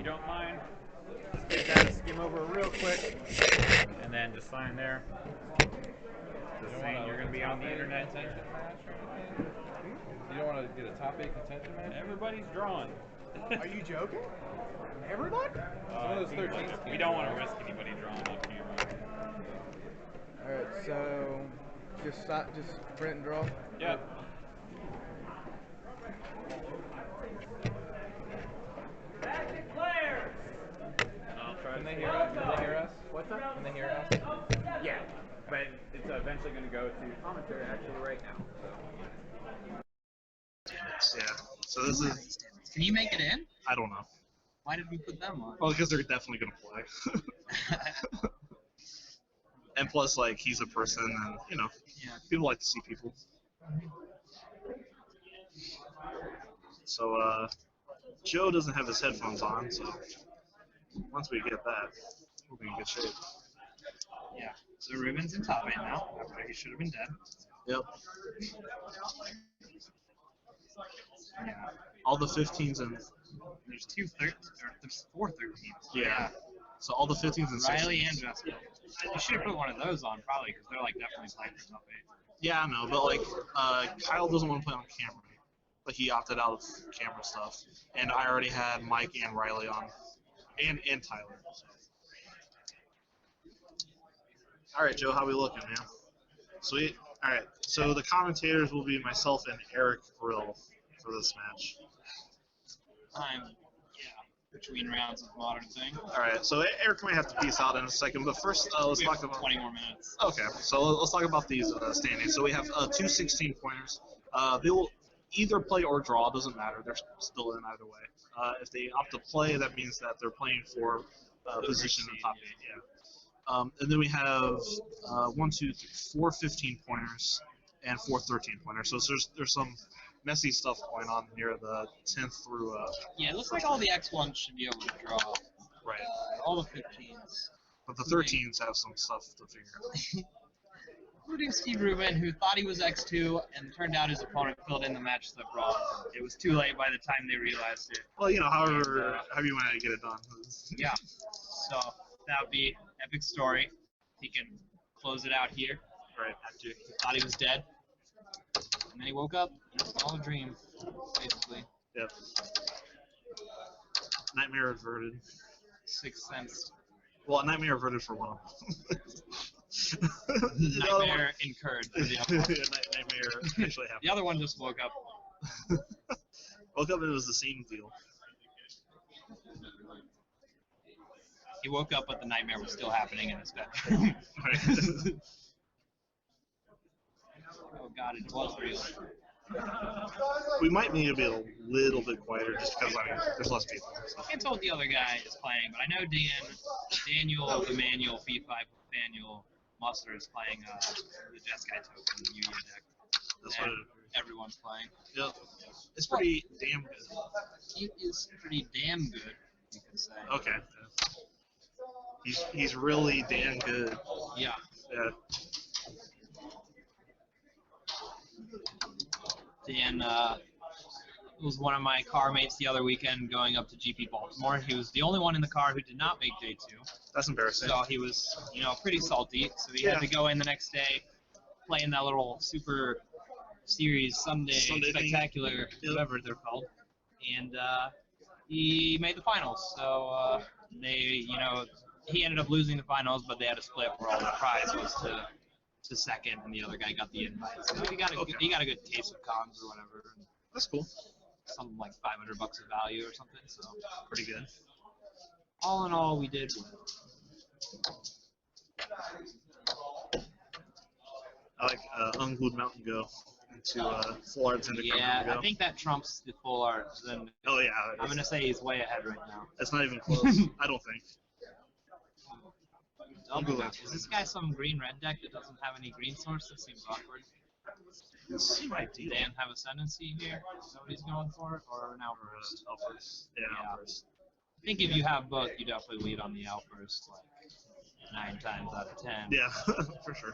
don't mind, just get that to skim over real quick, and then just sign there. Just saying you're going to be on the internet. You don't want to get a top 8 contention match? Everybody's drawing. Are you joking? Everybody? Some of those 13s. We don't want to risk anybody drawing on camera. Alright, so just print and draw? Yep. Can they hear us? What's up? Can they hear us? Yeah, but it's eventually going to go to commentary actually right now. Yeah. So this is. Can you make it in? I don't know. Why did we put them on? Well, because they're definitely gonna play. And plus, like, he's a person, and Yeah. people like to see people. So Joe doesn't have his headphones on, so once we get that, we'll be in good shape. Yeah. So Ruben's in top 8 now, after he should have been dead. Yep. Yeah. All the 15s and There's 4 13s. yeah. So all the 15s and 16s. Riley and Jessica. You should have put one of those on, probably, because they're like definitely playing for top 8. Yeah, I know, but like Kyle doesn't want to play on camera, but he opted out of camera stuff, and I already had Mike and Riley on, and Tyler. So. All right, Joe, how we looking, man? Sweet. All right, so the commentators will be myself and Eric Brill for this match. Between rounds of modern thing. All right, so Eric might have to peace out in a second, but first let's talk about 20 more minutes. Okay, so let's talk about these standings. So we have 2 16-pointers. They will either play or draw, doesn't matter. They're still in either way. If they opt to play, that means that they're playing for position in the top 8. Yeah. And then we have 1, 2, 3, 4 15-pointers and 4 13-pointers. So there's some messy stuff going on near the 10th through. Yeah, it looks like all the X1s should be able to draw. Right. All the 15s. But the 13s have some stuff to figure out. Including Steve Rubin, who thought he was X2, and turned out his opponent filled in the match slip wrong. It was too late by the time they realized it. Well, however you want to get it done. Yeah. So that would be epic story. He can close it out here. Right. After he thought he was dead. And then he woke up, and it was all a dream, basically. Yep. Nightmare averted. 6th Sense. Well, nightmare averted for one. Nightmare incurred. Nightmare actually happened. The other one just woke up. Woke up and it was the same deal. He woke up, but the nightmare was still happening in his bedroom. Oh god, it was real. We might need to be a little bit quieter just because there's less people. So. I told the other guy is playing, but I know Daniel of the manual Fee 5 Manual Muster is playing the Jeskai token, the Yu-Gi deck. That's what everyone's playing. Yep. It's pretty damn good. It is pretty damn good, you can say. Okay. He's really damn good. Yeah. Yeah. Dan was one of my car mates the other weekend going up to GP Baltimore. He was the only one in the car who did not make day 2. That's embarrassing. So he was, pretty salty. So he had to go in the next day, play in that little Super Series Sunday Spectacular, whatever they're called. And he made the finals. So he ended up losing the finals, but they had a split where all the prize was to second, and the other guy got the invite. So he got a good case of cons or whatever. That's cool. Something like $500 of value or something. So pretty good. All in all, we did win. I like Unglued Mountain Go into Full Arts into Yeah, I think that trumps the Full Arts. Then oh yeah. I'm gonna say he's way ahead right now. It's not even close. I don't think. Is this guy some green-red deck that doesn't have any green source? That seems awkward. Does Dan have ascendancy here? Is that what he's going for? Or an outburst? Outburst. Yeah, outburst. I think if you have both, you definitely lead on the outburst, like 9 times out of 10. Yeah, for sure.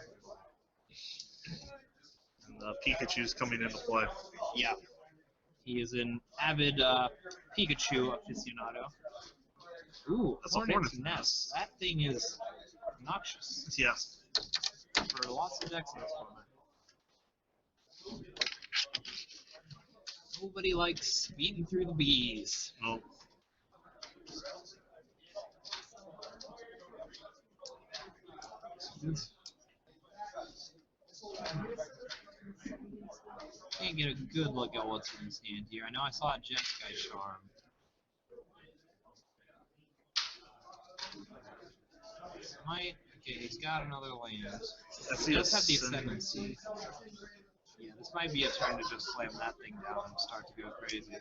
And Pikachu's coming into play. Yeah. He is an avid Pikachu aficionado. Ooh, That's a hornet's hornet's nest. nest. That thing is obnoxious Yes. for lots of decks in this format. Nobody likes beating through the bees. No. Can't get a good look at what's in his hand here. I know I saw a Jeskai Charm. Okay, he's got another land. He does have the Ascendancy. Yeah, this might be a turn to just slam that thing down and start to go crazy.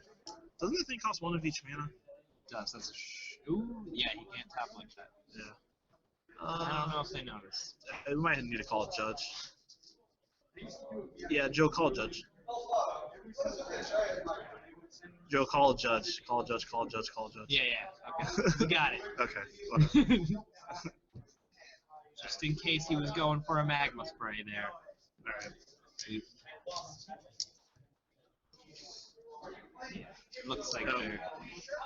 Doesn't the thing cost 1 of each mana? It does. That's a ooh, yeah, he can't tap like that. Yeah. I don't know if they noticed. We might need to call a judge. Yeah, Joe, call a judge. Joe, call a judge. Call a judge, call a judge, call a judge. Yeah, okay. We got it. Okay, whatever. Just in case he was going for a magma spray there. Alright. Looks like they're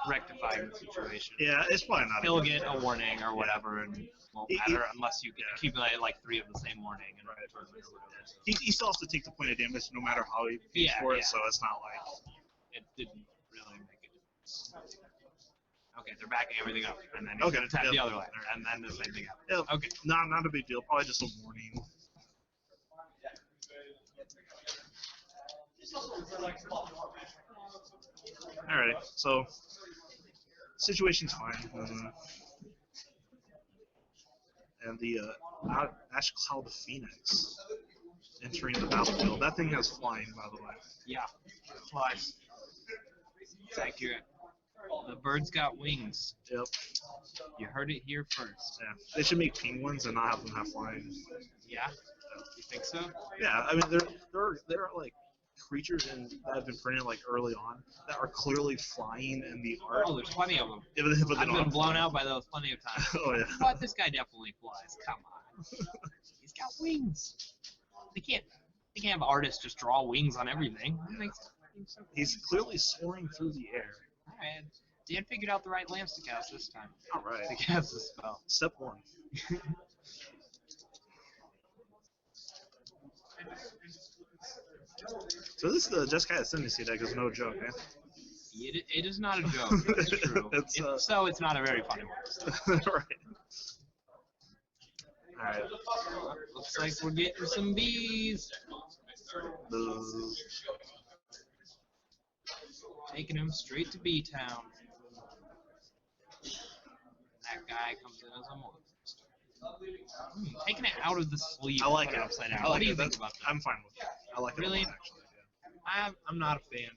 rectifying the situation. Yeah, it's probably not. He'll get a warning or whatever, and it won't matter unless you can accumulate like 3 of the same warning. And he still has to take the point of damage no matter how he pays for it, so it's not like... It didn't really make a difference. Okay, they're backing everything up, and then he's going to tap the other land, and then the same thing happens. Yep. Okay. Not a big deal, probably just a warning. Alright, so situation's fine. And the Ash Cloud Phoenix entering the battlefield. That thing has flying, by the way. Yeah, flies. It's accurate. The bird's got wings. Yep. You heard it here first. Yeah. They should make penguins and not have them have flying. Yeah? You think so? Yeah, I mean there are like creatures that have been printed like early on that are clearly flying in the art. Oh, there's plenty of them. But I've been blown out by those plenty of times. Oh yeah. But this guy definitely flies. Come on. He's got wings. They can't have artists just draw wings on everything. That makes sense. He's clearly soaring through the air. Alright. Dan figured out the right lamps to cast this time. Alright. To cast the spell. Step 1. So this is the Jeskai Ascendancy deck is no joke, man. It is not a joke. It's true. So it's not a very funny one. Right. Alright. Looks like we're getting some bees. Taking him straight to B-Town. That guy comes in as a monster. Taking it out of the sleeve. I like it. Upside down. I like what do you it. think about that? I'm fine with it. I like it. Really? A lot, actually. Yeah. I'm not a fan.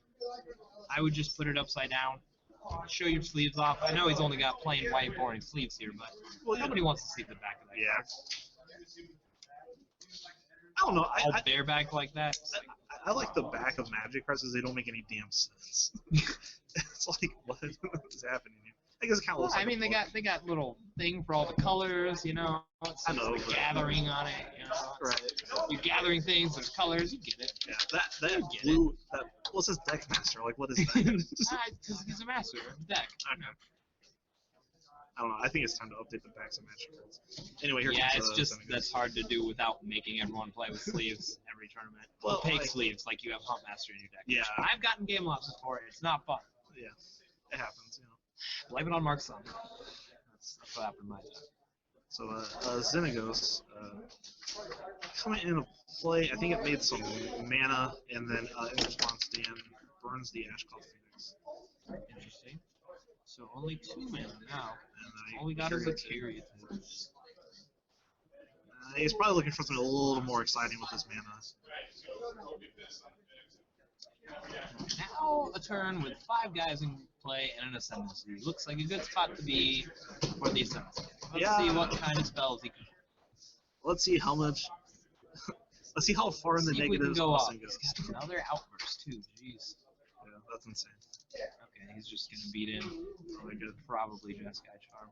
I would just put it upside down. Show your sleeves off. I know he's only got plain white boring sleeves here, but nobody wants to see the back of that. Yeah. I don't know. All bareback like that. I like the back of Magic cards because they don't make any damn sense. It's like, what is happening here? I guess it kind of looks like I mean, they got little thing for all the colors, you know. I know. The gathering on it, you know. Right. You're gathering things. There's colors. You get it. Yeah. That blue. That what's his deck master? Like, what is that? Because he's a master of the deck. Okay. I don't know. I think it's time to update the backs of Magic cards. Anyway, here yeah, comes it's just that's hard to do without making everyone play with sleeves every tournament. Well, opaque sleeves, like you have Hunt Master in your deck. Yeah. I've gotten game losses for it. It's not fun. Yeah. It happens, you know. Blame it on Mark's son. That's what happened in my time. So, Xenagos, coming into play, I think it made some mana, and then in response, Dan burns the Ash Cloud Phoenix. Interesting. So only 2 mana now. And all we got is a Kyrie. He's probably looking for something a little more exciting with his mana. Now a turn with 5 guys in play and an Ascendancy. Looks like a good spot to be for the Ascendancy. Let's see what kind of spells he can. Let's see how much. Let's see how far in the negatives go off. Austin goes. He's got another outburst too. Jeez. Yeah, that's insane. Okay, he's just gonna beat in. Really good. Probably Jeskai Charm.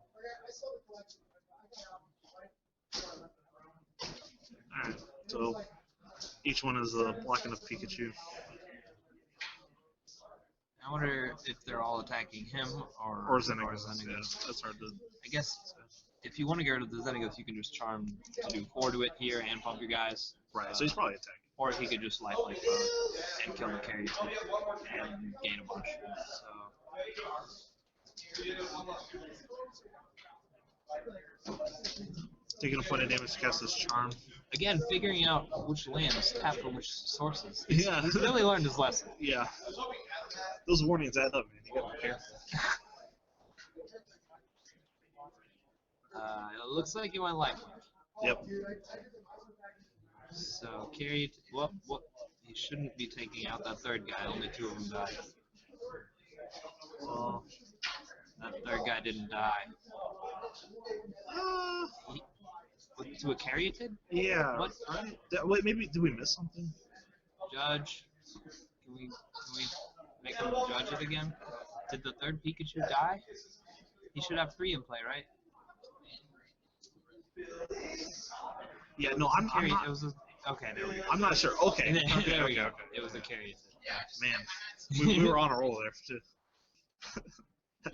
Alright, so each one is blocking a Pikachu. I wonder if they're all attacking him Or Xenagos. Yeah, that's hard to. I guess if you want to get rid of the Xenagos, you can just charm to do 4 to it here and pump your guys. Right, so he's probably attacking. Or he could just lifelink both and kill the carry and gain a bunch. Taking a point of damage to cast this charm. Again, figuring out which lands tap for which sources. Yeah. He's really learned his lesson. Yeah. Those warnings add up, man. You gotta be careful. It looks like he went lifelink. Yep. So carry. What? He shouldn't be taking out that third guy. Only 2 of them died. Well, That third guy didn't die. To a carry it did? yeah. What? Right? Wait, maybe did we miss something? Judge. Can we make him judge it again? Did the third Pikachu die? He should have 3 in play, right? Yeah, no, I'm Carry. not. It was okay. There we go. I'm not sure. Okay. There we go. Okay. It was a carry. Man, we were on a roll there too.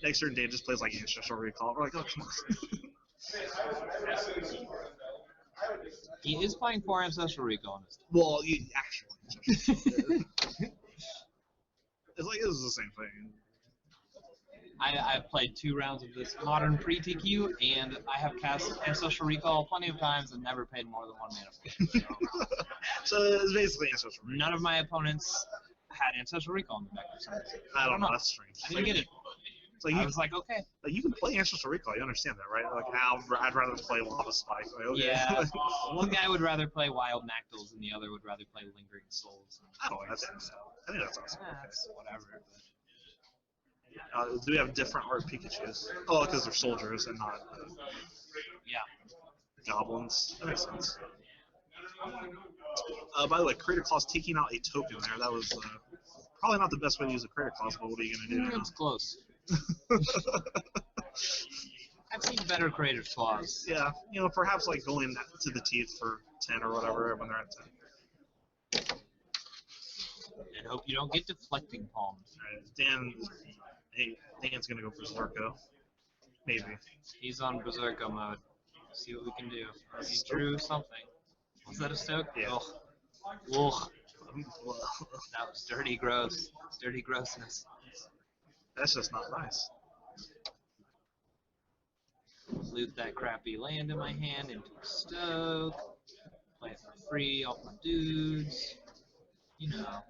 Next turn, Dan just plays like Ancestral Recall. We're like, oh, come on. He is playing 4 Ancestral Recall on his team. Well, actually, it's like this is the same thing. I've played 2 rounds of this modern pre-TQ, and I have cast Ancestral Recall plenty of times and never paid more than 1 mana for it. So it's basically Ancestral Recall. None of my opponents had Ancestral Recall in the deck for some reason. I don't know. That's strange. I didn't get it. It's like I was like, okay. you can play Ancestral Recall. You understand that, right? Like, I'd rather play Lava Spike. Like, okay. Yeah, one guy would rather play Wild Nactals, and the other would rather play Lingering Souls. I don't know. I think that's awesome. That's whatever. Do we have different art Pikachus? Oh, because they're soldiers and not Yeah. goblins. That makes sense. By the way, Creator Clause taking out a token there. That was probably not the best way to use a Creator Clause, but what are you going to do? It's close. I've seen better Creator's Clause. Yeah, perhaps like going to the teeth for 10 or whatever when they're at 10. And hope you don't get deflecting palms. Alright, Dan's gonna go for Zerko. Maybe. He's on Berserker mode. See what we can do. He drew something. Was that a Stoke? Yeah. Ugh. Ugh. That was dirty, gross. Dirty grossness. That's just not nice. Loot that crappy land in my hand into a Stoke. Play it for free off my dudes. You know.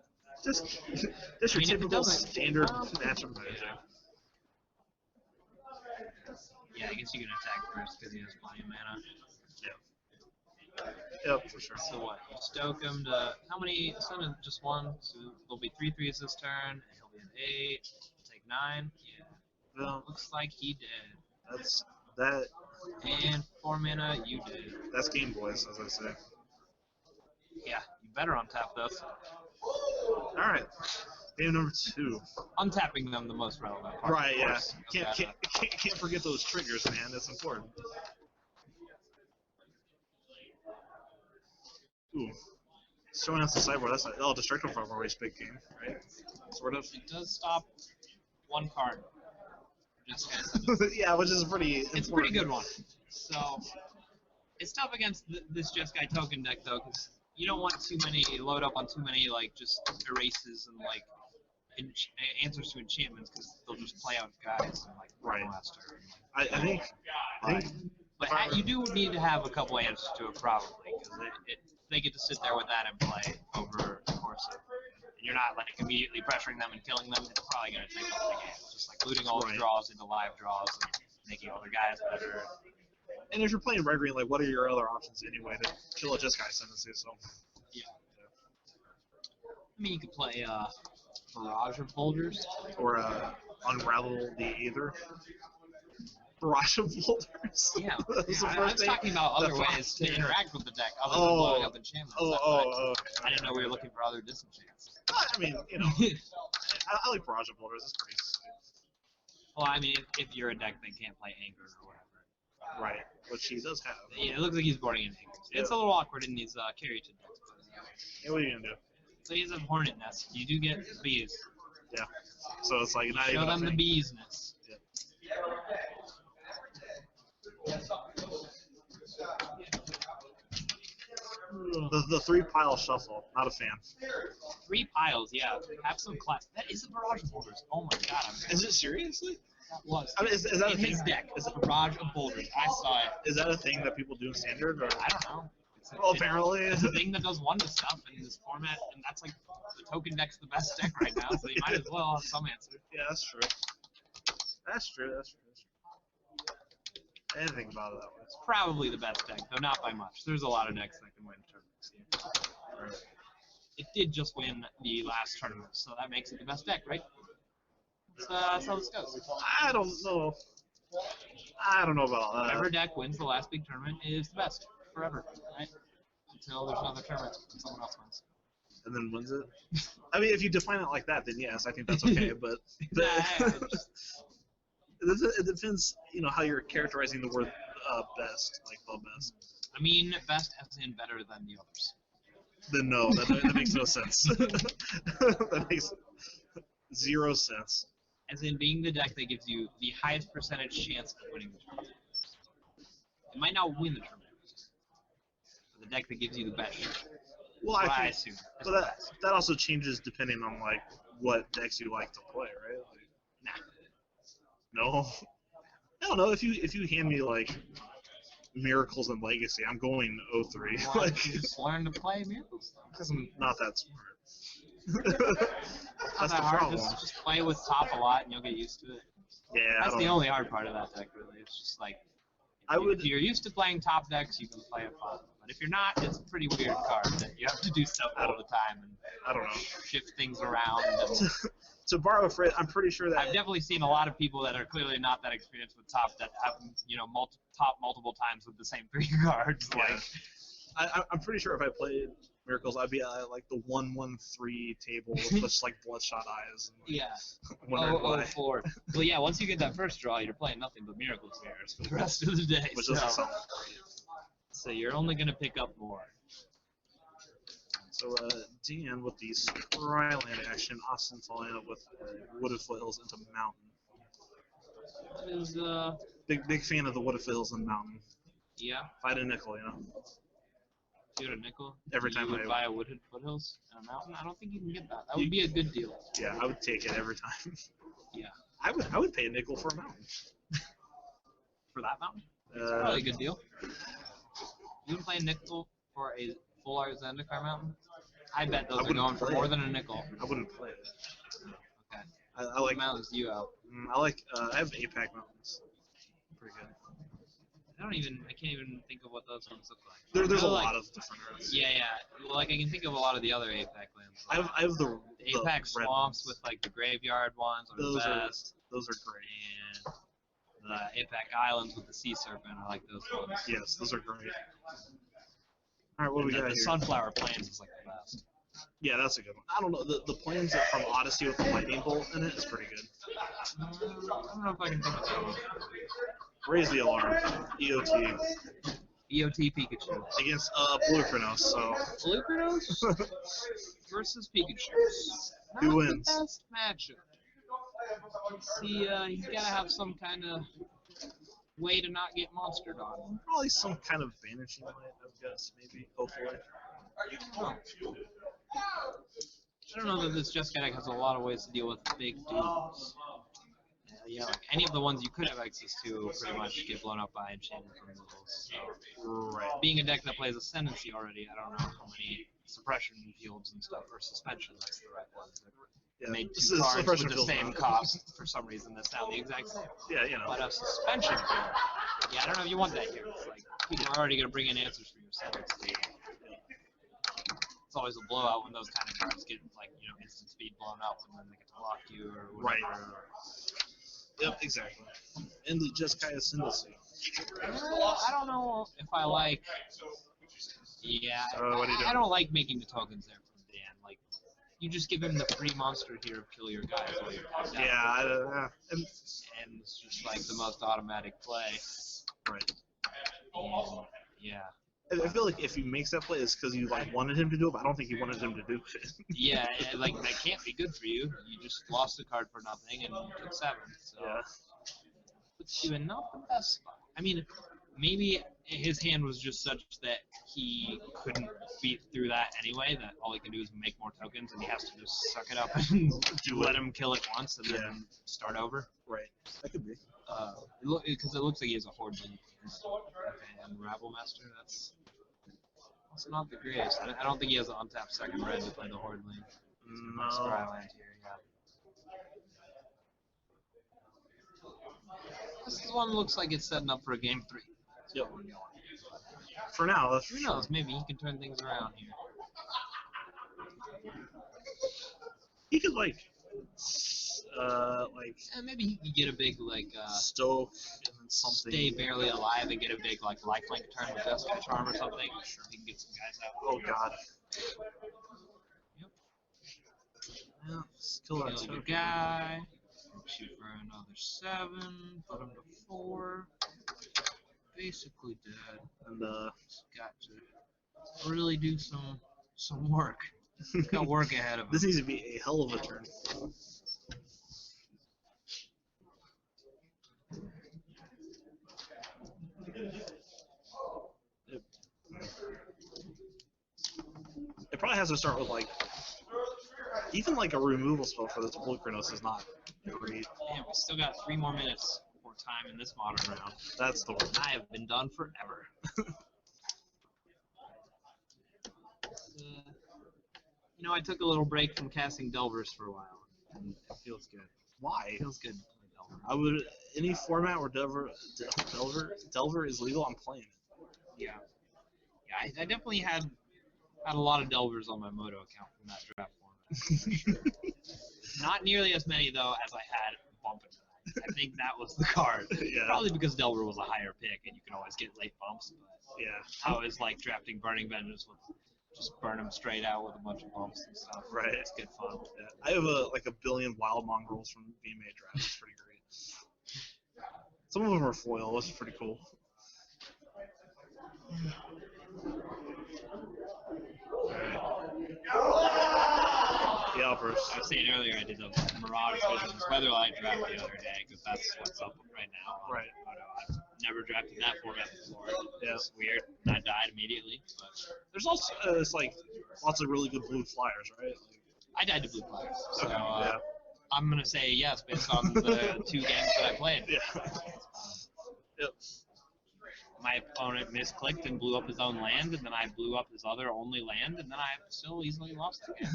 Just your if it typical doesn't- standard matchup manager. Yeah, I guess you can attack first because he has plenty of mana. Yep, for sure. So what? You stoke him to how many? It's not just 1, so there'll be 3/3s this turn, and he'll be an 8. Take 9. Yeah. Well, Looks like he did. that's that. And 4 mana, you did. That's Game Boys, as I say. Yeah, you better untap those. All right, game number 2. Untapping them the most relevant part. Right, of yeah. course, of that. Can't forget those triggers, man. That's important. Ooh. Showing us the sideboard. That's like, Destructive Farm is big game, right? Sort of. It does stop 1 card. Just guys. Yeah, which is a pretty. It's a pretty good one. So it's tough against this Jeskai token deck though, because you don't want too many load up on too many like just erases and like answers to enchantments because they'll just play out guys and like Right. last turn. I think. But you do need to have a couple answers to it probably because they get to sit there with that and play over the course of. You're not like immediately pressuring them and killing them. It's probably going to take up the game. Just like looting all the Right. draws into live draws and making all the guys better. And if you're playing Red Green, like, what are your other options anyway to kill a Jeskai Ascendancy? So. Yeah. I mean, you could play Barrage of Boulders. Or Unravel the Aether. Barrage of Boulders. Yeah. That's the I first was thing. talking about other The ways first to thing. interact with the deck other than blowing up enchantments. I didn't know we were looking for other disenchants. I mean, I like Barrage of Boulders. It's pretty sweet. Well, I mean, if you're a deck that can't play Anger or whatever. Right, which he does have. Yeah, it looks like he's boarding in Anger. It's a Yeah. little awkward in these Carrion decks. Yeah, what are you gonna do? So he has a Hornet Nest. You do get bees. Yeah. So it's like not Show even a them the thing. business. The 3-pile shuffle. Not a fan. 3 piles, yeah. Have some class. That is a barrage of boulders. Oh my god. Is it seriously? That was. I mean, is that a in thing? his deck. It's a barrage of boulders. I saw it. Is that a thing that people do in Standard? Or? I don't know. Well, apparently. It's a thing that does wonder stuff in this format, and that's like the token deck's the best deck right now, so you might as well have some answer. Yeah, that's true. That's true. I didn't think about it that way. It's probably the best deck, though not by much. There's a lot of decks that can win tournaments here. Right. It did just win the last tournament, so that makes it the best deck, right? That's how this goes. I don't know. I don't know about all that. Whatever deck wins the last big tournament is the best forever, right? Until there's another tournament and someone else wins. And then wins it. I mean, if you define it like that, then yes, I think that's okay. But it depends, how you're characterizing the word best, like the best. I mean, best as in better than the others. Then no, that makes no sense. That makes 0 sense. As in being the deck that gives you the highest percentage chance of winning the tournament. It might not win the tournament, but the deck that gives you the best shot. Well, I assume. But that also changes depending on like what decks you like to play, right? Like, no. I don't know. If you hand me like Miracles and Legacy, I'm going 0-3. Why don't you just learn to play Miracles? Because I'm not that smart. Not That's that the hard. problem. Just play with top a lot and you'll get used to it. Yeah, That's the only hard part of that deck, really. It's just like, if you're used to playing top decks, you can play it fun. But if you're not, it's a pretty weird card that you have to do stuff all the time and I don't know. shift things around. And To borrow a phrase, I'm pretty sure that I've definitely seen a lot of people that are clearly not that experienced with top that have top multiple times with the same 3 cards. Yeah. I'm pretty sure if I played Miracles, I'd be at like the 1-1-3 table with just like bloodshot eyes. And, like, Yeah. wondering why. 4. Well, yeah. Once you get that first draw, you're playing nothing but Miracles mirrors for the rest of the day. Which doesn't sound great. So you're only gonna pick up more. So Dan with the Scryland action, Austin following up with Wooded Foothills into Mountain. That is Big fan of the Wooded Foothills and Mountain. yeah. If I had a nickel, If you had a nickel, Every you time would I- buy a Wooded Foothills and a mountain. I don't think you can get that. That would be a good deal. Yeah, I would take it every time. Yeah. I would pay a nickel for a mountain. For that mountain, it's probably a good deal. You would play a nickel for a full art Zendikar mountain? I bet those are wouldn't going for play more it. than a nickel. I wouldn't play it. Okay. I What like mountains do you have? I have APAC mountains. Pretty good. I can't even think of what those ones look like. There's a Like- lot of different arts. Yeah. Well, like I can think of a lot of the other APAC lands. I have the APAC red swamps ones. with like the graveyard ones are Those the are best. those are great. And the APAC islands with the sea serpent, I like those ones. Yes, those are great. All right, what do we And got the here? Sunflower Plains is like the best. Yeah, that's a good one. I don't know the planes that from Odyssey with the lightning bolt in it is pretty good. I don't know if I can think of that one. Raise the alarm. EOT EOT Pikachu. against Blue Chronos. So Lucanos versus Pikachu. Who Not wins? The best matchup. See, he's gotta have some kind of way to not get monstered on. probably some kind of vanishing light, I would guess, maybe, hopefully. I don't know that this Jessica deck has a lot of ways to deal with big dudes. Yeah, like any of the ones you could have access to pretty much get blown up by enchantment removals. So, Right. being a deck that plays Ascendancy already, I don't know how many suppression fields and stuff, or suspension, that's the right one. Yeah. Made This two is cards suppression with the field. same cost for some reason that sound the exact same. Yeah, you know. But a suspension field, yeah, I don't know if you want that here. It's like, people are already going to bring in answers for your Ascendancy. It's always a blowout when those kind of cards get, like, instant speed blown up and then they get to block you or whatever. Right. Yep, exactly. And the Jeskai Ascendancy. I don't know if I like. Yeah, What are you doing? I don't like making the tokens there from Dan. Like, you just give him the free monster here of kill your guys while you're down. Yeah, And it's just like the most automatic play. right. And, yeah. I feel like if he makes that play, it's because you like wanted him to do it, but I don't think you wanted him to do it. Yeah, like that can't be good for you. You just lost the card for nothing and took 7. So Yeah. puts you in not the best spot. I mean, maybe his hand was just such that he couldn't beat through that anyway. That all he can do is make more tokens, and he has to just suck it up and let him kill it once and then start over. Right. That could be. Because it looks like he has a horde link. Okay, and Rabble Master. That's not the greatest. I don't think he has an untapped second red to play the horde link. No. Scryland here, yeah. This one looks like it's setting up for a game 3. Yep. For now, that's Who knows? Maybe he can turn things around here. He could like, And maybe he could get a big stoke and then something. stay barely alive and get a big lifelink turn with Jeskai Charm or something. Sure, he can get some guys out. Oh god. Yep. Yeah, kill that Kill the token. guy. Shoot for another 7. Put him to 4. Basically dead. And He's got to really do some work. He's got work ahead of him. this needs to be a hell of a turn. It probably has to start with like, even like a removal spell for this Blue Chronos is not great. Damn, we still got 3 more minutes more time in this modern round. That's the one. I have been done forever. You know, I took a little break from casting Delvers for a while, and it feels good. Why? It feels good to play Delver. I would any format where Delver is legal, I'm playing it. Yeah. Yeah, I definitely had a lot of Delvers on my Moto account from that draft format. Not nearly as many though as I had Bumping. I think that was the card. Yeah. Probably because Delver was a higher pick and you can always get late bumps. But Yeah. I was like drafting Burning Vengeance with just burn them straight out with a bunch of bumps and stuff. Right. It's good fun. Yeah. I have a billion wild mongrels from VMA drafts. It's pretty great. Some of them are foil. That's pretty cool. Yeah, Alpers. I was saying earlier I did the Mirage Visions Weatherlight draft the other day because that's what's up right now. Right. I've never drafted that format before. Yeah. It's weird. I died immediately. But There's also it's like lots of really good blue flyers, right? Like, I died to blue flyers. So okay, yeah. I'm going to say yes based on the 2 games that I played. Yeah. Yep. My opponent misclicked and blew up his own land, and then I blew up his other only land, and then I still easily lost the game.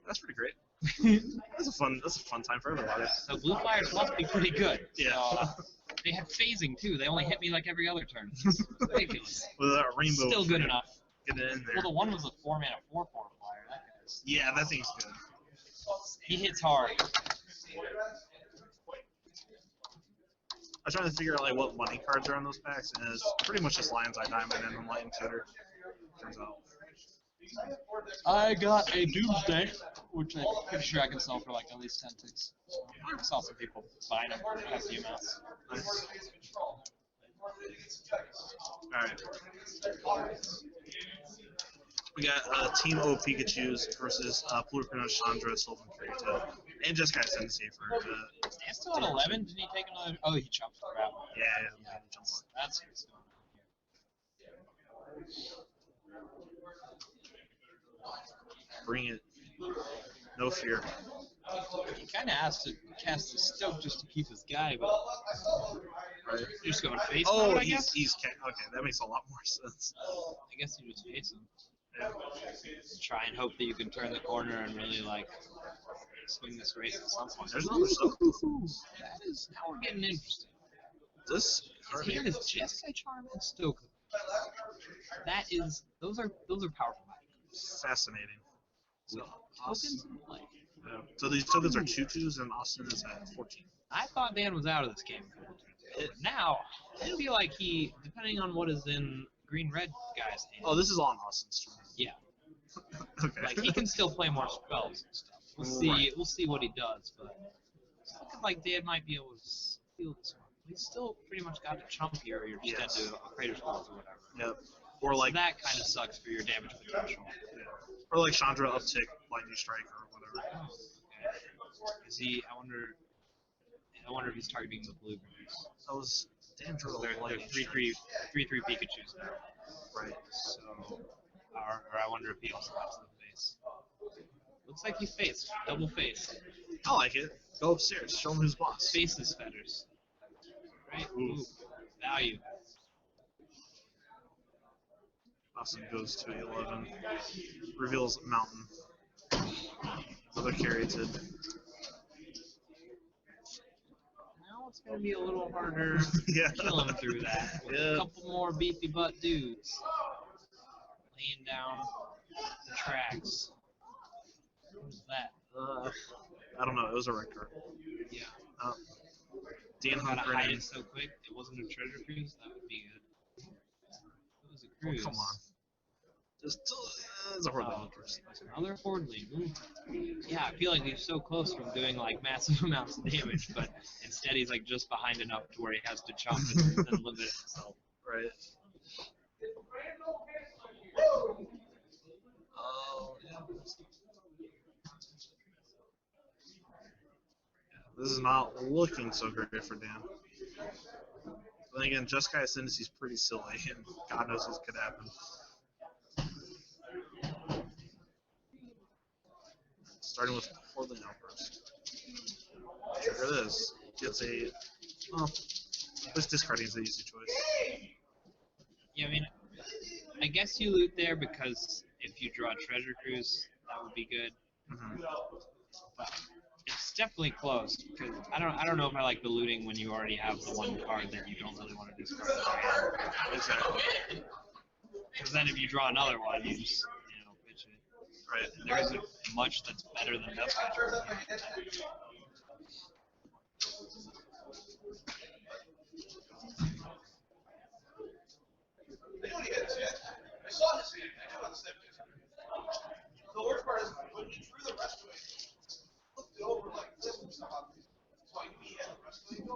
That's pretty great. That's a fun time for everybody. So blue flyers must be pretty good. Yeah. So, they had phasing too. They only hit me like every other turn. It's ridiculous. With that rainbow. Still good enough. Get it in there. Well, the one was a 4-mana 4/4 flyer. That guy's. Yeah, that thing's good. He hits hard. I was trying to figure out like what money cards are on those packs, and it's pretty much just Lion's Eye Diamond and Enlightened Tutor. Turns out. I got a Doomsday, which I'm pretty sure I can sell for like at least 10 ticks. I saw some people buying them for a few amounts. Nice. Alright. We got Team O Pikachu's versus Pluripino Chandra, Sylvan Fairytale, and just got Sensei for. Is Dan still at 11? Did he take another? Oh, he jumped the grab. Yeah. That's what's going on here. Bring it. No fear. He kind of has to cast the Stoke just to keep his guy, but Right. you're just going face Oh, mode, I guess? okay. That makes a lot more sense. I guess you just face him. Yeah. Try and hope that you can turn the corner and really like swing this race at some point. There's another stuff. That is now we're getting interesting. This His hand is Jeskai Charm and Stoke. Those are powerful items. fascinating. With So, tokens in play. yeah. So these tokens are 2/2s, and Austin is at 14. I thought Dan was out of this game. Now, I feel like he, depending on what is in green-red guy's hand. Oh, this is on Austin's turn. Yeah. Okay. Like he can still play more spells and stuff. We'll see. Right. We'll see what he does, but it's looking like Dan might be able to steal this one. He's still pretty much got to chump here. You're just Yes. into a Crater's Claws or whatever. Yep. Or So like that kind of sucks for your damage potential. or like Chandra uptick lightning strike or whatever. Oh, okay. Is he? I wonder if he's targeting the blueberries. That was damn So drill they're lightning 3 strike. 3 Pikachu's now. Right. So, or I wonder if he also has the face. Looks like he faced double face. I like it. Go upstairs. Show him who's boss. Faces feathers. Right? Ooh. Ooh. Value. Austin goes to 11. Reveals Mountain. Another Carriated. Now it's gonna be a little harder Yeah. killing through that. With Yeah. a couple more beefy butt dudes laying down the tracks. What is that? I don't know. It was a record. Yeah. Dan Gotta hide Hunkren. it so quick. It wasn't a treasure cruise. That would be good. It was a Oh, cruise. come on. Just it's a horde Oh, first. another horde lead. Ooh. Yeah, I feel like he's so close from doing like massive amounts of damage, but instead he's like just behind enough to where he has to jump and limit himself. Right. Oh, yeah. This is not looking so great for Dan. But then again, Just Guy Ascendancy is pretty silly, and God knows what could happen. Starting with Portland Outburst. Trigger this. Gets a. Well, this discarding is the easy choice. Yeah, I mean, I guess you loot there because if you draw Treasure Cruise, that would be good. Mm-hmm. But it's definitely close because I don't know if I like the looting when you already have the one card that you don't really want to discard. Exactly. Because then if you draw another one, you just pitch it. Right. There isn't much that's better than Death Catcher. The worst part is when you drew the rest of it, looked it over like this or something. So like me and the rest of it,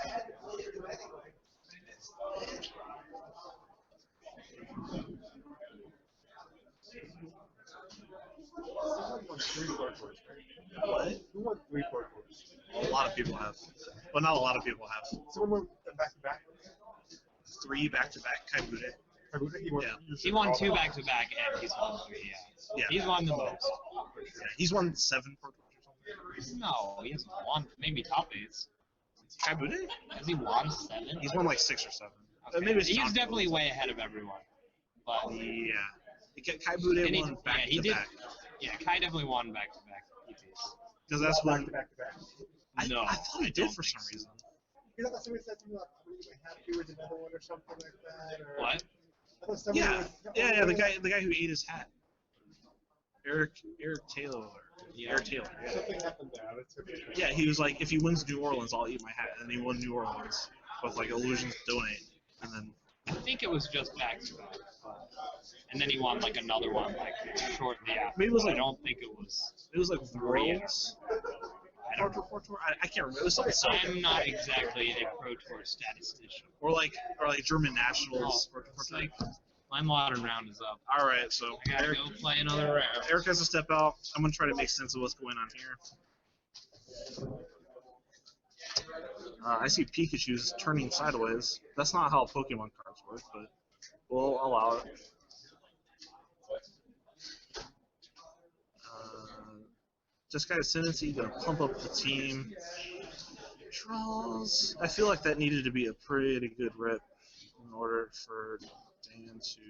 I had to really do it anyway. What? Who won 3 court tours? A lot of people have. Well, not a lot of people have. Someone won back to back. 3 back-to-back Kaibude. Yeah. He won 2 back-to-back, and he's won 3. Yeah. He's won the most. Yeah, he's won 7 Pro Tours or something. No, he hasn't won. Maybe top 8s. Kaibude? Has he won 7? He's won like 6 or 7. Okay. Maybe it's He's top definitely four. way ahead of everyone. But Yeah. Kaibude and won back he to did. back. Yeah, Kai definitely won back-to-back EPs. Because that's when Back to back. No, I thought he did for some reason. You know, somebody said something like, "I'm really happy with another one" or something like that. Or, What? I thought somebody Yeah. was- Yeah, the guy who ate his hat. Eric Taylor. Yeah. Eric Taylor. Yeah. Something happened there. That's okay. Yeah, he was like, if he wins New Orleans, I'll eat my hat. And he won New Orleans with like Illusions Donate. And then I think it was just back-to-back. And then he won like another one like shortly after. Maybe it was like- I don't think it was. Worlds. I don't know. I can't remember. It was something silly. I'm not exactly a Pro Tour statistician. Or like German Nationals. It's like my modern round is up. All right, so I gotta Eric, go play another round. Eric has to step out. I'm gonna try to make sense of what's going on here. I see Pikachu's turning sideways. That's not how Pokemon cards work, but we'll allow it. Just got Ascendancy, gonna pump up the team. Draws. I feel like that needed to be a pretty good rip in order for Dan to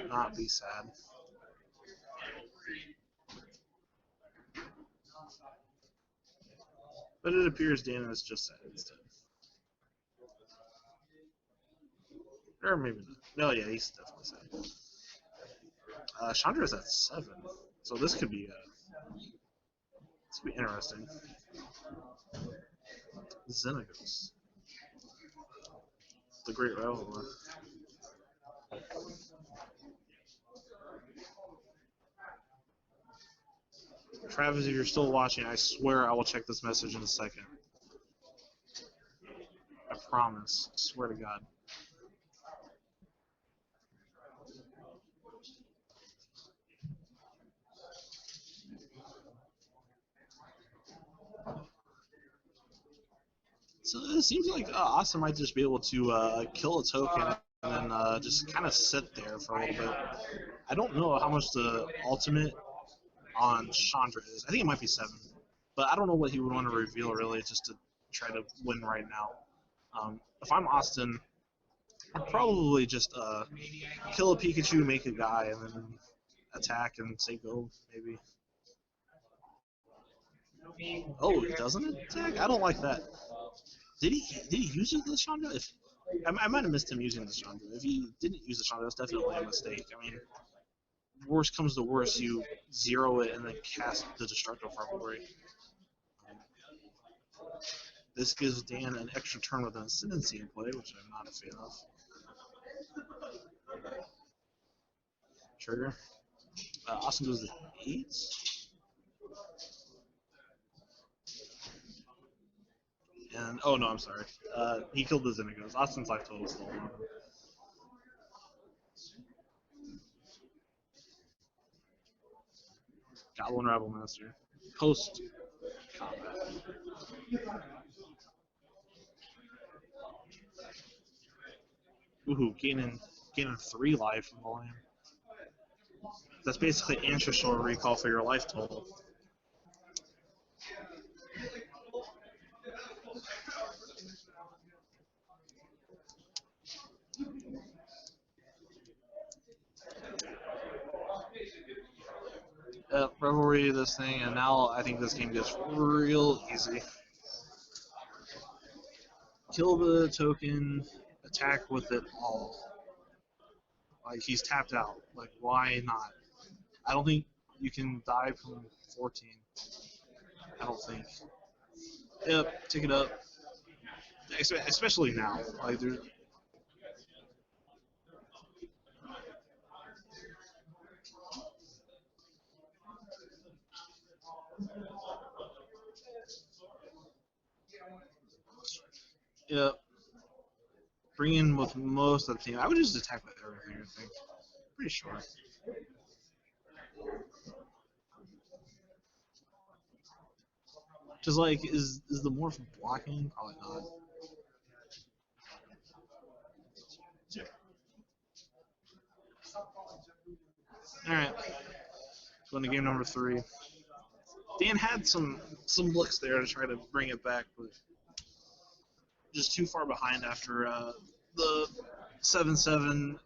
not be sad. But it appears Dan is just sad instead. Or maybe not. No, yeah, he's definitely sad. Chandra's at 7, so this could be interesting. Xenagos, the great rival. Travis, if you're still watching, I swear I will check this message in a second. I promise. I swear to God. So it seems like Austin might just be able to kill a token and then just kind of sit there for a little bit. I don't know how much the ultimate on Chandra is. I think it might be 7. But I don't know what he would want to reveal, really, just to try to win right now. If I'm Austin, I'd probably just kill a Pikachu, make a guy, and then attack and say go, maybe. Oh, he doesn't attack? I don't like that. Did he use the Chandra? I might have missed him using the Chandra. If he didn't use the Chandra, that's definitely a mistake. I mean, worst comes to worst, you zero it and then cast the Destructo Revelry. This gives Dan an extra turn with an Ascendancy in play, which I'm not a fan of. Trigger. Austin goes to 8. And, oh no, I'm sorry. He killed the Zenigos. Austin's life total is still on. Goblin Rabble Master. Post combat. Ooh, gaining 3 life from the land. That's basically ancestral recall for your life total. Revelry this thing, and now I think this game gets real easy. Kill the token, attack with it all. Like, he's tapped out. Like, why not? I don't think you can die from 14. I don't think. Yep, take it up. Especially now. Like, there's. Yep. Bring in with most of the team. I would just attack with everything, I think. Pretty sure. Just like, is the morph blocking? Probably not. Alright. Going to game number 3. Dan had some looks there to try to bring it back, but just too far behind after the 7/7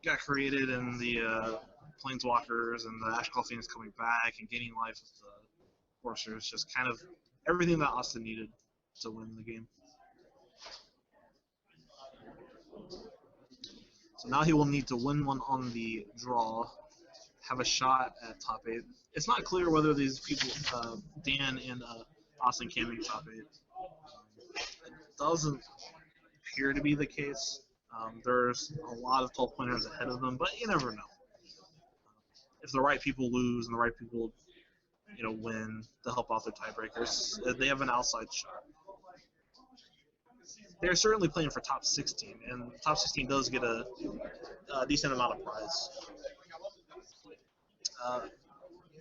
got created and the Planeswalkers and the Ash Call Phoenix coming back and gaining life with the Forcers. Just kind of everything that Austin needed to win the game. So now he will need to win one on the draw, have a shot at top 8. It's not clear whether these people, Dan and Austin, can make top 8. It doesn't appear to be the case. There's a lot of 12-pointers ahead of them, but you never know. If the right people lose and the right people, win to help out their tiebreakers, they have an outside shot. They're certainly playing for top 16, and top 16 does get a decent amount of prize.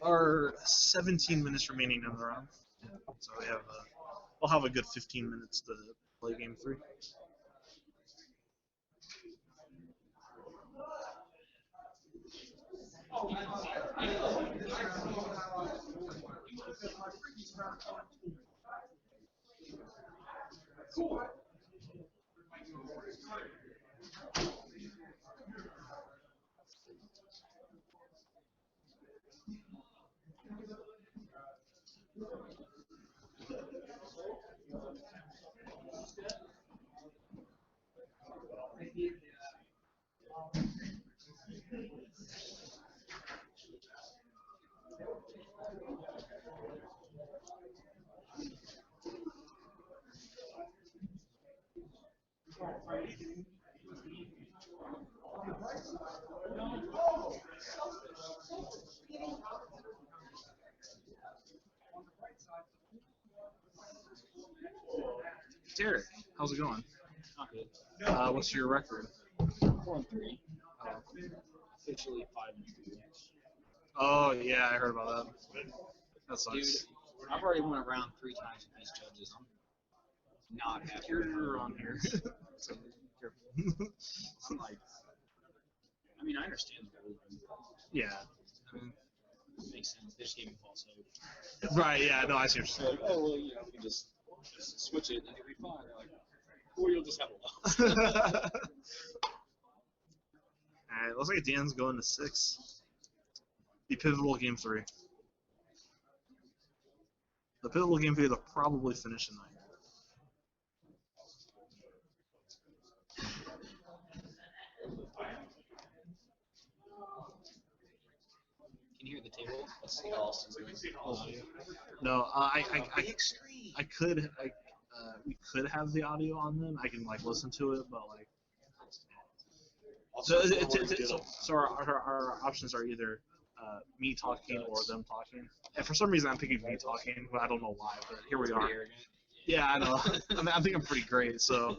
Our 17 minutes remaining in the round, so we'll have a good 15 minutes to play game 3. Derek, how's it going? Not good. What's your record? 4-3. Officially 5-2. Oh yeah, I heard about that. That sucks. Dude, I've already won a round 3 times with these judges. not happy. You're on here. So, careful. I'm like, I mean, I understand the rule. Yeah. I mean, it makes sense. They just gave me false hope. Right, yeah, no, I see what They're you're like, oh, well, you know, we can just switch it and it'll be fine. They're like, or you'll just have a loss. saying. Alright, looks like Dan's going to 6. The pivotal game 3. The pivotal game 3 will probably finish tonight. Can you hear the table? Let's see how Austin's doing. No, we could have the audio on them. I can like listen to it, but like, so our options are either me talking or them talking. And for some reason, I'm picking me talking, but I don't know why. But here we are. Yeah, I know. I think I'm pretty great. So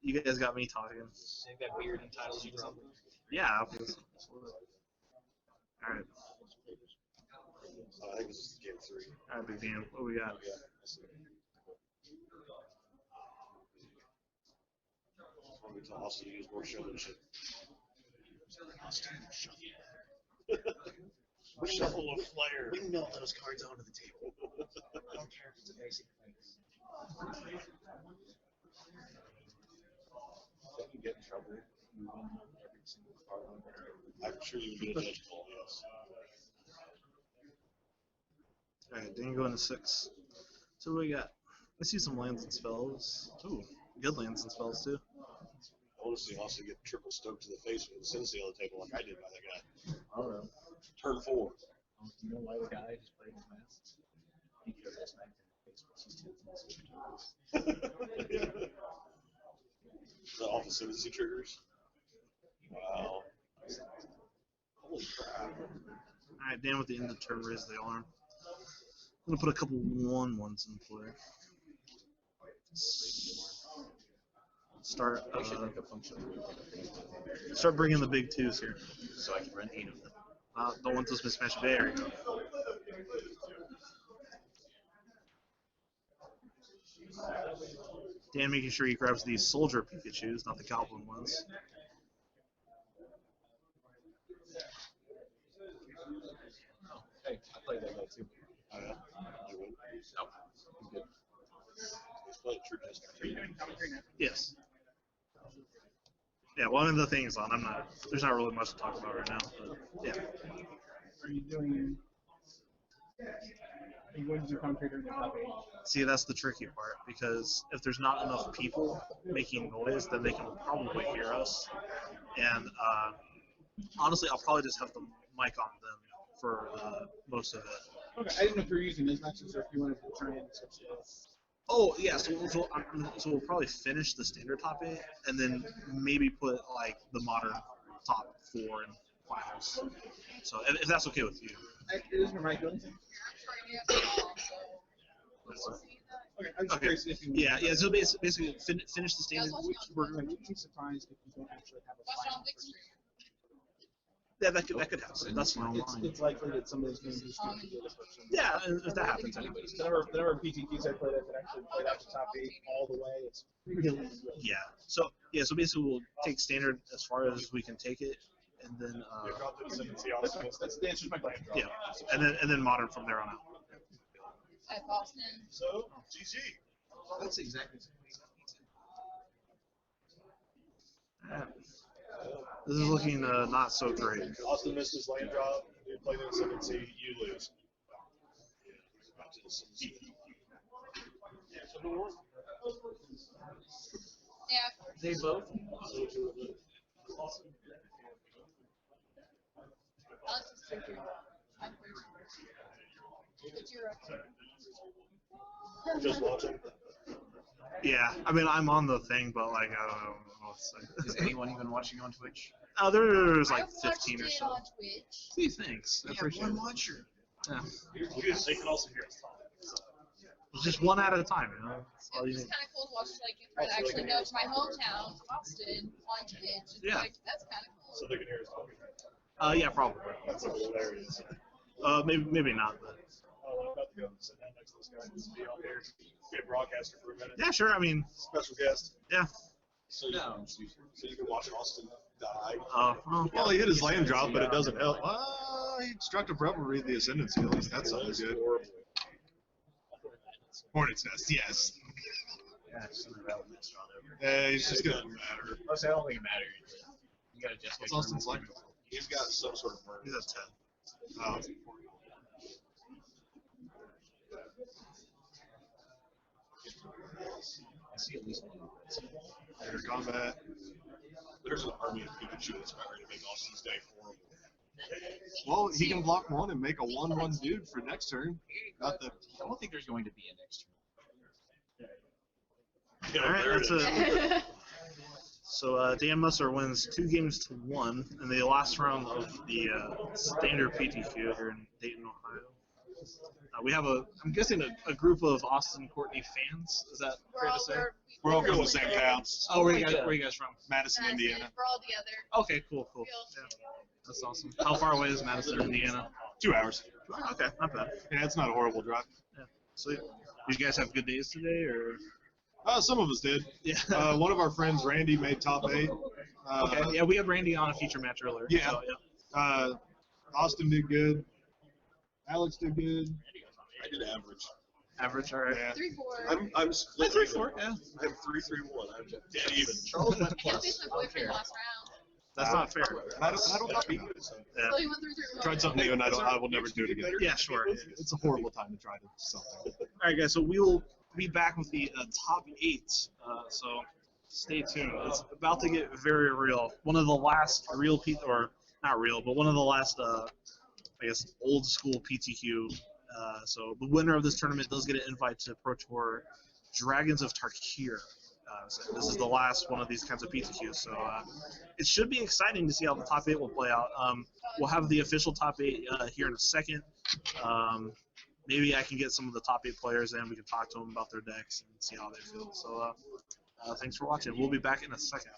you guys got me talking. I think that beard entitles you to something. Yeah. All right. I think this is game 3. All right, big game. What we got? Probably to Austin to use more showmanship. Shuffle of flair. We know those cards onto the table. I don't care if it's a basic thing. If you get in trouble, you win every single card. I'm sure you would get a judge call, yes. Alright, Dan going to 6. So what do we got? I see some lands and spells. Ooh, good lands and spells too. I want to see Austin get triple stoked to the face with the Cincy on the table like I did by that guy. I don't know. Turn 4. You know why the guy just played his mask? Because that's not The off the Cincy triggers. Wow. Holy crap. Alright, Dan with the end of turn raise the alarm. I'm gonna put a couple 1/1s in play. Start bringing the big 2s here. So I can run 8 of them. Don't want those mismatched. There you go. Dan making sure he grabs these soldier Pikachus, not the goblin ones. Oh, hey, I played that guy too. Oh, yeah? You win? No, I'm good. He's playing True History. Yes. Yeah, one of the things on. There's not really much to talk about right now. But yeah. Are you doing? Are you going to do commentator in the top 8? See, that's the tricky part because if there's not enough people making noise, then they can probably hear us. And honestly, I'll probably just have the mic on them for most of it. Okay, I didn't know if you were using as much as if you wanted to try and switch this. Oh yeah, so we'll probably finish the standard top 8 and then maybe put like the modern top 4 in finals. So if that's okay with you. It is my mic going. Okay, I'm just curious if you. Yeah. So basically finish the standard. I wouldn't be surprised if you don't actually have a final. Yeah, that could happen. That's fine. It's likely that some of those games are still the other person. Yeah, if that happens, anybody's. The number of PTQs I played that actually played out the top 8 all the way. It's really good. Yeah. So basically we'll take standard as far as we can take it, and then That's the answer to my question. yeah, and then modern from there on out. At Boston. So, GG. That's exactly. This is looking not so great. Austin missed his land drop. You play the 7C, you lose. Yeah. They both. Alex is thinking. I'm pretty Just watching. Yeah, I mean I'm on the thing, but like I don't know what to say. Is anyone even watching on Twitch? Oh, there's like I 15 or watched it so. on Twitch. Gee, thanks. I appreciate it. watcher. Yeah. They can also hear us talk. Just one at a time, you know. That's all It you was need. kind of cool to watch, like, try to actually go to my hometown, Boston, on Twitch. It's Yeah. like, that's kind of cool. So they can hear us talking. Yeah, probably. That's hilarious. Maybe not, but well, I'm about to go sit down next to this guy and just be on here, be a broadcaster for a minute. Yeah, sure. I mean, Special guest. yeah. So you can watch Austin die. Well, he hit his land drop, but it doesn't help. He struck a Rebel read the Ascendancy. At least that's something good. Hornet's Nest, yes. Yeah, it's just about this on over. He's just gonna matter. I don't think it matters. You gotta just What's Austin's like? He's got some sort of burn. He's a 10. Oh. I see at least one. Air combat. There's an army of Pikachu that's about ready to make Austin's day horrible. Well, he can block one and make a 1/1 dude for next turn. Not the. I don't think there's going to be a next turn. Yeah, All right, there that's it is. it. So Dan Musser wins 2-1 in the last round of the standard PTQ here in Dayton, Ohio. We have I'm guessing a group of Austin Courtney fans. Is that fair to say? We're all from the same town. Oh, where you guys from? Madison, Indiana. We're all together. Okay, cool. Yeah, that's awesome. How far away is Madison, Indiana? 2 hours. Okay, not bad. Yeah, it's not a horrible drive. Yeah. So, you guys have good days today, or? Some of us did. Yeah. One of our friends, Randy, made top 8. Okay. Yeah, we had Randy on a feature match earlier. Yeah. So, yeah. Austin did good. Alex did good. I did average. Average, all right. Yeah. 3-4. I'm split. 3-4, yeah. I have 3-3-1. I'm dead even. Charles went Yeah, plus. face my boyfriend last round. That's not fair. Madison, I don't know. Yeah. So he went 3-3-1. Tried something new, and I will never do it again. Yeah, sure. It's a horrible time to try to something. All right, guys. So we will be back with the top 8. So stay tuned. It's about to get very real. One of the last real or not real, but one of the last, I guess, old school PTQ. So the winner of this tournament does get an invite to Pro Tour Dragons of Tarkir. So this is the last one of these kinds of PTQs. So it should be exciting to see how the top 8 will play out. We'll have the official top 8 here in a second. Maybe I can get some of the top 8 players in. We can talk to them about their decks and see how they feel. So thanks for watching. We'll be back in a second.